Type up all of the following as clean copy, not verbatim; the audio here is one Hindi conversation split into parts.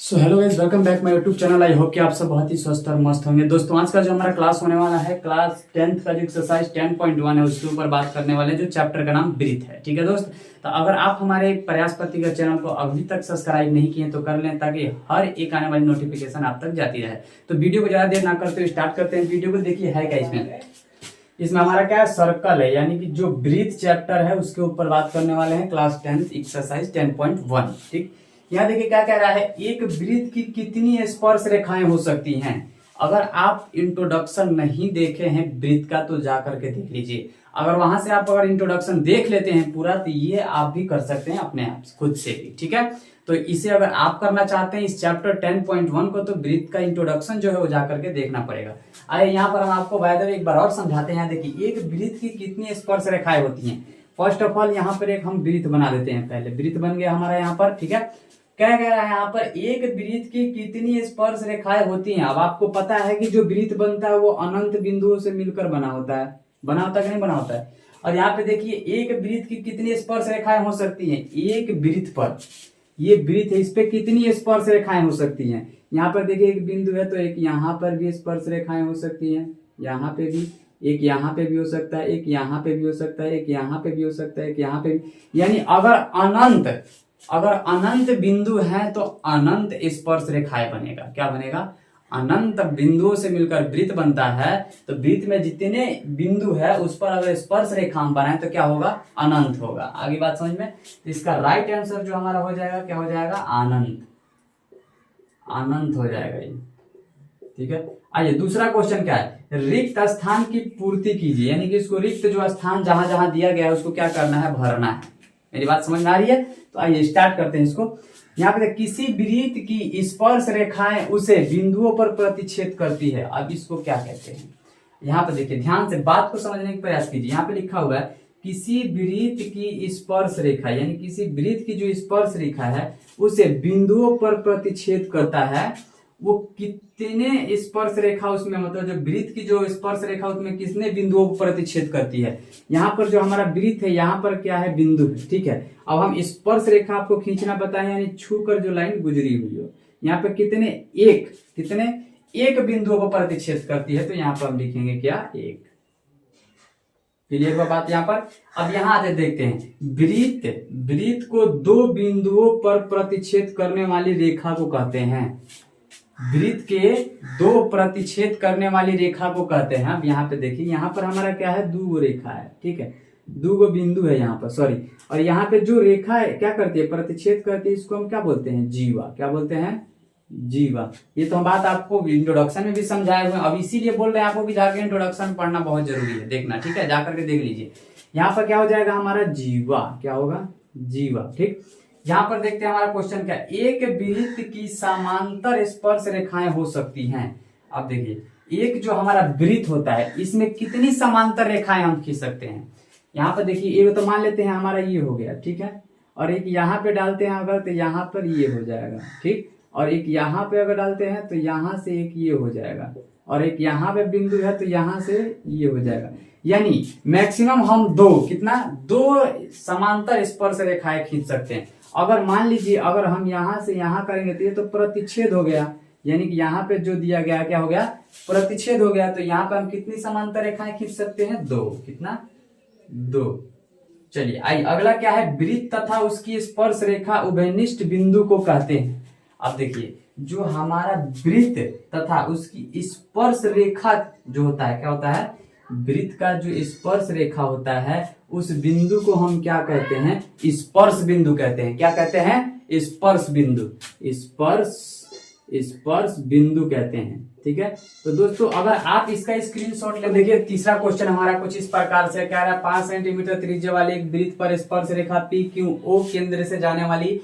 So hello guys, welcome back my YouTube channel. I hope कि आप सब बहुत ही स्वस्थ और मस्त होंगे। दोस्तों, आज का जो हमारा क्लास होने वाला है, क्लास 10th का जो एक्सरसाइज 10.1 है, उसके ऊपर बात करने वाले जो चैप्टर का नाम ब्रीथ है। ठीक है दोस्त, तो अगर आप हमारे प्रयास पति का चैनल को अभी तक सब्सक्राइब नहीं किए तो कर लें, ताकि हर एक आने वाली नोटिफिकेशन आप तक जाती रहे। तो वीडियो को ज्यादा देर ना करते हुए स्टार्ट करते हैं। वीडियो को देखिए, है क्या इसमें हमारा क्या है, सर्कल है, यानी कि जो ब्रीथ चैप्टर है उसके ऊपर बात करने वाले हैं, क्लास 10 एक्सरसाइज 10.1। ठीक, यहाँ देखिए क्या कह रहा है, एक वृत्त की कितनी स्पर्श रेखाएं हो सकती हैं। अगर आप इंट्रोडक्शन नहीं देखे हैं वृत्त का तो जा करके देख लीजिए। अगर वहां से आप अगर इंट्रोडक्शन देख लेते हैं पूरा, तो ये आप भी कर सकते हैं अपने आप खुद से भी। ठीक है, तो इसे अगर आप करना चाहते हैं इस चैप्टर 10.1 को, तो वृत्त का इंट्रोडक्शन जो है वो जाकर के देखना पड़ेगा। आइए यहाँ पर हम आपको बाय द वे एक बार और समझाते हैं। देखिए, एक वृत्त की कितनी स्पर्श रेखाएं होती हैं। फर्स्ट ऑफ ऑल यहाँ पर एक हम वृत्त बना देते हैं। पहले वृत्त बन गया हमारा यहाँ पर। ठीक है, क्या कह रहा है यहाँ पर, एक वृत्त की कितनी स्पर्श रेखाएं होती हैं। अब आपको पता है कि जो वृत्त बनता है वो अनंत बिंदुओं से मिलकर बना होता है कि नहीं बना होता है। और यहाँ पे देखिए, एक वृत्त की कितनी स्पर्श रेखाएं हो सकती हैं। एक वृत्त पर, ये वृत्त है, इस पे कितनी स्पर्श रेखाएं हो सकती हैं। यहाँ पर देखिए एक बिंदु है, तो एक यहाँ पर भी स्पर्श रेखाएं हो सकती हैं, यहाँ पे भी, एक यहाँ पे भी हो सकता है, एक यहाँ पे भी हो सकता है, एक यहाँ पे भी हो सकता है, एक यहाँ पे भी। यानी अगर अनंत बिंदु है तो अनंत स्पर्श रेखाएं बनेगा। क्या बनेगा, अनंत बिंदुओं से मिलकर वृत्त बनता है। तो वृत्त में जितने बिंदु है उस पर अगर स्पर्श रेखा हम बनाए तो क्या होगा, अनंत होगा। आगे बात समझ में। इसका राइट आंसर जो हमारा हो जाएगा, क्या हो जाएगा, अनंत हो जाएगा ये। ठीक है, आइए दूसरा क्वेश्चन क्या है, रिक्त स्थान की पूर्ति कीजिए। यानी कि इसको रिक्त जो स्थान जहां जहां दिया गया है उसको क्या करना है, भरना है। मेरी बात समझ में आ रही है? तो आइए स्टार्ट करते हैं इसको। यहाँ पे किसी वृत्त की स्पर्श रेखाएं उसे बिंदुओं पर प्रतिच्छेद करती है। अब इसको क्या कहते हैं, यहाँ पे देखिए, ध्यान से बात को समझने का प्रयास कीजिए। यहाँ पे लिखा हुआ है, किसी वृत्त की स्पर्श रेखा, यानी किसी वृत्त की जो स्पर्श रेखा है उसे बिंदुओं पर प्रतिच्छेद करता है। वो कितने स्पर्श रेखा उसमें, मतलब जो वृत्त की जो स्पर्श रेखा उसमें कितने बिंदुओं को प्रतिच्छेद करती है। यहाँ पर जो हमारा वृत्त है, यहाँ पर क्या है, बिंदु है। ठीक है, अब हम स्पर्श रेखा आपको खींचना बताएं, यानी छू कर जो लाइन गुजरी हुई हो। यहाँ पे कितने एक बिंदुओं को प्रतिच्छेद करती है, तो यहाँ पर हम लिखेंगे क्या, एक। क्लियर बात यहाँ पर। अब यहाँ आते देखते हैं, वृत्त को दो बिंदुओं पर प्रतिच्छेद करने वाली रेखा को कहते हैं। वृत्त के दो प्रतिच्छेद करने वाली रेखा को कहते हैं। अब यहाँ पे देखिए, यहाँ पर हमारा क्या है, दो रेखा है। ठीक है, दो बिंदु है यहाँ पर, सॉरी। और यहाँ पे जो रेखा है क्या करती है, प्रतिच्छेद करती है। इसको हम क्या बोलते हैं, जीवा। क्या बोलते हैं, जीवा। ये तो हम बात आपको इंट्रोडक्शन में भी समझाए हुए। अब इसीलिए बोल रहे हैं आपको भी जाकर इंट्रोडक्शन पढ़ना बहुत जरूरी है, देखना। ठीक है, जाकर के देख लीजिए। यहाँ पर क्या हो जाएगा हमारा, जीवा। क्या होगा, जीवा। ठीक, यहाँ पर देखते हैं हमारा क्वेश्चन क्या, एक वृत्त की समांतर स्पर्श रेखाएं हो सकती हैं। अब देखिए, एक जो हमारा वृत्त होता है इसमें कितनी समांतर रेखाएं हम खींच सकते हैं। यहाँ पर देखिए, ये तो मान लेते हैं हमारा ये हो गया। ठीक है, और एक यहाँ पे डालते हैं अगर, तो यहाँ पर ये हो जाएगा। ठीक, और एक यहाँ पे अगर डालते हैं तो यहाँ से एक ये हो जाएगा, और एक यहाँ पे बिंदु है तो यहाँ से ये हो जाएगा। यानी मैक्सिमम हम दो समांतर स्पर्श रेखाएं खींच सकते हैं। अगर मान लीजिए, अगर हम यहाँ से यहाँ करेंगे तो ये तो प्रतिच्छेद हो गया, यानी कि यहाँ पे जो दिया गया क्या हो गया, प्रतिच्छेद हो गया। तो यहाँ पे हम कितनी समांतर रेखाएं खींच सकते हैं, दो। कितना, दो। चलिए आइए, अगला क्या है, वृत्त तथा उसकी स्पर्श रेखा उभयनिष्ठ बिंदु को कहते हैं। अब देखिए, जो हमारा वृत्त तथा उसकी स्पर्श रेखा जो होता है, क्या होता है, वृत्त का जो स्पर्श रेखा होता है उस बिंदु को हम क्या कहते हैं, स्पर्श बिंदु कहते हैं। क्या कहते हैं, स्पर्श बिंदु। स्पर्श बिंदु कहते हैं। ठीक है, तो दोस्तों अगर आप इसका स्क्रीनशॉट ले, देखिए तीसरा क्वेश्चन हमारा कुछ इस प्रकार से कह रहा है, 5 सेंटीमीटर त्रिज्या वाले एक वृत्त पर स्पर्श रेखा पी क्यू ओ केंद्र से जाने वाली।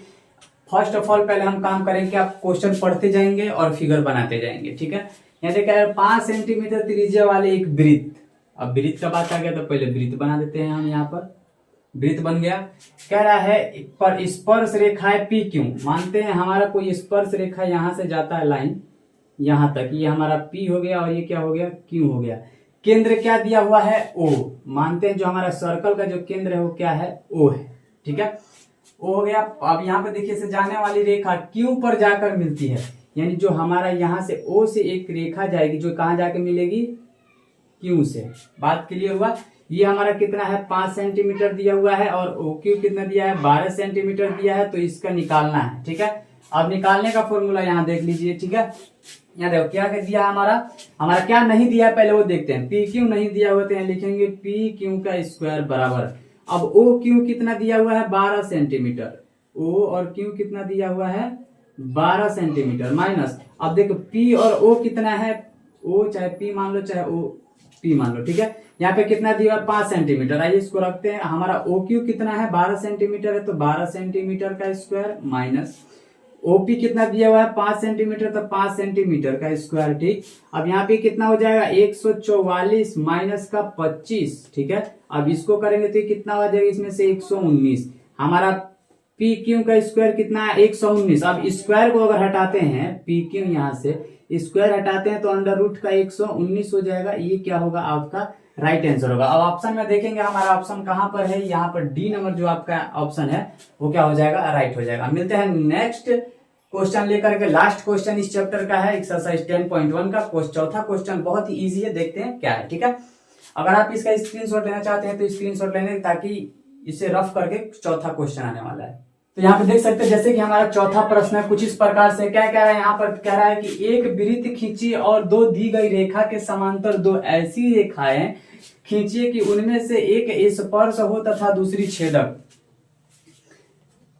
फर्स्ट ऑफ ऑल पहले हम काम करेंगे, आप क्वेश्चन पढ़ते जाएंगे और फिगर बनाते जाएंगे। ठीक है, यहाँ देखा 5 सेंटीमीटर त्रिज्या वाले एक वृत्त। अब वृत्त का बात आ गया तो पहले वृत्त बना देते हैं हम। यहाँ पर वृत्त बन गया। कह रहा है पर स्पर्श रेखा है पी क्यू। मानते हैं हमारा कोई स्पर्श रेखा यहाँ से जाता है लाइन यहां तक, ये हमारा पी हो गया और ये क्या हो गया, क्यू हो गया। केंद्र क्या दिया हुआ है, ओ। मानते हैं जो हमारा सर्कल का जो केंद्र है वो क्या है, ओ है। ठीक है, ओ हो गया। अब यहाँ पे देखिए, से जाने वाली रेखा क्यू पर जाकर मिलती है, यानी जो हमारा यहाँ से ओ से एक रेखा जाएगी जो कहाँ जाके मिलेगी, क्यू से। बात क्लियर हुआ। ये हमारा कितना है, 5 सेंटीमीटर दिया हुआ है और ओ क्यू कितना दिया है, 12 सेंटीमीटर दिया है, तो इसका निकालना है। ठीक है, अब निकालने का फॉर्मूला यहाँ देख लीजिए। ठीक है, यहाँ देखो क्या दिया हमारा क्या नहीं दिया है पहले वो देखते हैं। पी क्यू नहीं दिया हुआ तो यहाँ लिखेंगे पी क्यू का स्क्वायर बराबर, अब ओ क्यू कितना दिया हुआ है, 12 सेंटीमीटर, ओ और क्यू कितना दिया हुआ है, 12 सेंटीमीटर, माइनस, अब देखो पी और ओ कितना है, ओ चाहे पी मान लो चाहे ओ पी मान लो। ठीक है, यहाँ पे कितना दिया हुआ, 5 सेंटीमीटर। आइए इसको रखते हैं, हमारा ओ क्यू कितना है, 12 सेंटीमीटर है, तो 12 सेंटीमीटर का स्क्वायर माइनस ओपी कितना दिया हुआ है, 5 सेंटीमीटर, तो 5 सेंटीमीटर का स्क्वायर। ठीक, अब यहाँ पे कितना हो जाएगा, 144 माइनस का 25। ठीक है, अब इसको करेंगे तो ये कितना हो जाएगा, इसमें से 119। हमारा पी क्यू का स्क्वायर कितना है, 119। अब स्क्वायर को अगर हटाते हैं, पी क्यू यहाँ से स्क्वायर हटाते हैं तो अंडर रूट का 119 हो जाएगा। ये क्या होगा, आपका राइट आंसर होगा। अब ऑप्शन में देखेंगे हमारा ऑप्शन कहां पर है, यहाँ पर डी नंबर जो आपका ऑप्शन है वो क्या हो जाएगा, राइट हो जाएगा। मिलते हैं नेक्स्ट क्वेश्चन लेकर के। लास्ट क्वेश्चन इस चैप्टर का है, एक्सरसाइज 10.1 का चौथा क्वेश्चन, बहुत ही इजी है, देखते हैं क्या है। ठीक है, अगर आप इसका स्क्रीनशॉट लेना चाहते हैं तो स्क्रीनशॉट लेने, ताकि इसे रफ करके चौथा क्वेश्चन आने वाला है। तो यहाँ पे देख सकते हैं, जैसे कि हमारा चौथा प्रश्न है कुछ इस प्रकार से। क्या कह रहा है यहाँ पर, कह रहा है कि एक वृत्त खींचिए और दो दी गई रेखा के समांतर दो ऐसी रेखाएं खींचिए कि उनमें से एक स्पर्श हो तथा दूसरी छेदक।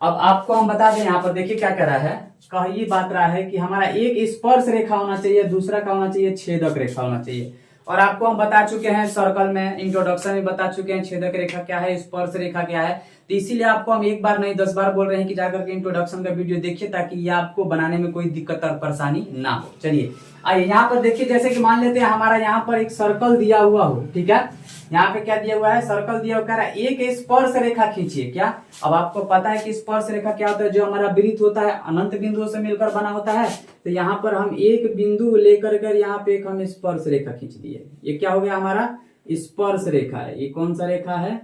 अब आपको हम बता दें, यहाँ पर देखिए क्या कह रहा है, ये बात रहा है कि हमारा एक स्पर्श रेखा होना चाहिए, दूसरा का होना चाहिए छेदक रेखा होना चाहिए। और आपको हम बता चुके हैं सर्कल में, इंट्रोडक्शन में बता चुके हैं छेदक रेखा क्या है, स्पर्श रेखा क्या है। तो इसीलिए आपको हम एक बार नहीं 10 बार बोल रहे हैं कि जाकर के इंट्रोडक्शन का वीडियो देखिए, ताकि ये आपको बनाने में कोई दिक्कत और परेशानी ना हो। चलिए आइए यहाँ पर देखिए, जैसे कि मान लेते हैं हमारा यहाँ पर एक सर्कल दिया हुआ हो। ठीक है, यहाँ पे क्या दिया हुआ है, सर्कल दिया हुआ, कह रहा है एक स्पर्श रेखा खींचिए। क्या, अब आपको पता है कि स्पर्श रेखा क्या होता है, जो हमारा वृत्त होता है अनंत बिंदुओं से मिलकर बना होता है। तो यहाँ पर हम एक बिंदु लेकर कर यहाँ पे एक हम स्पर्श रेखा खींच दिए, ये क्या हो गया, हमारा स्पर्श रेखा है। ये कौन सा रेखा है,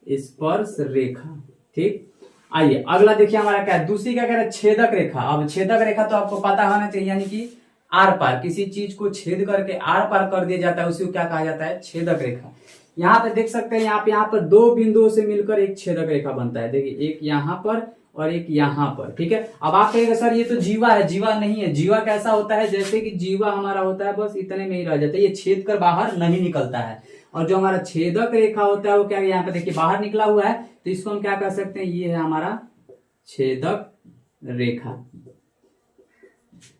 स्पर्श रेखा। ठीक, आइए अगला देखिए हमारा क्या है, दूसरी क्या कह रहा है, छेदक रेखा। अब छेदक रेखा तो आपको पता होना चाहिए, यानी कि आर पार, किसी चीज को छेद करके आर पार कर दिया जाता है, उसी को क्या कहा जाता है, छेदक रेखा। यहाँ पे देख सकते हैं, यहाँ पर दो बिंदुओं से मिलकर एक छेदक रेखा बनता है। देखिए एक यहाँ पर और एक यहाँ पर। ठीक है, अब आप कहेंगे सर ये तो जीवा है, जीवा नहीं है। जीवा कैसा होता है, जैसे कि जीवा हमारा होता है बस इतने में ही रह जाता है, ये छेद कर बाहर नहीं निकलता है। और जो हमारा छेदक रेखा होता है वो क्या, यहाँ पे देखिए बाहर निकला हुआ है, तो इसको हम क्या कर सकते हैं, ये है हमारा छेदक रेखा।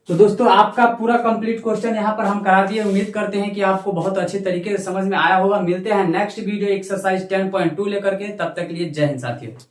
तो दोस्तों आपका पूरा कंप्लीट क्वेश्चन यहाँ पर हम करा दिए। उम्मीद करते हैं कि आपको बहुत अच्छे तरीके से समझ में आया होगा। मिलते हैं नेक्स्ट वीडियो एक्सरसाइज 10.2 लेकर के, तब तक के लिए जय हिंद साथियों।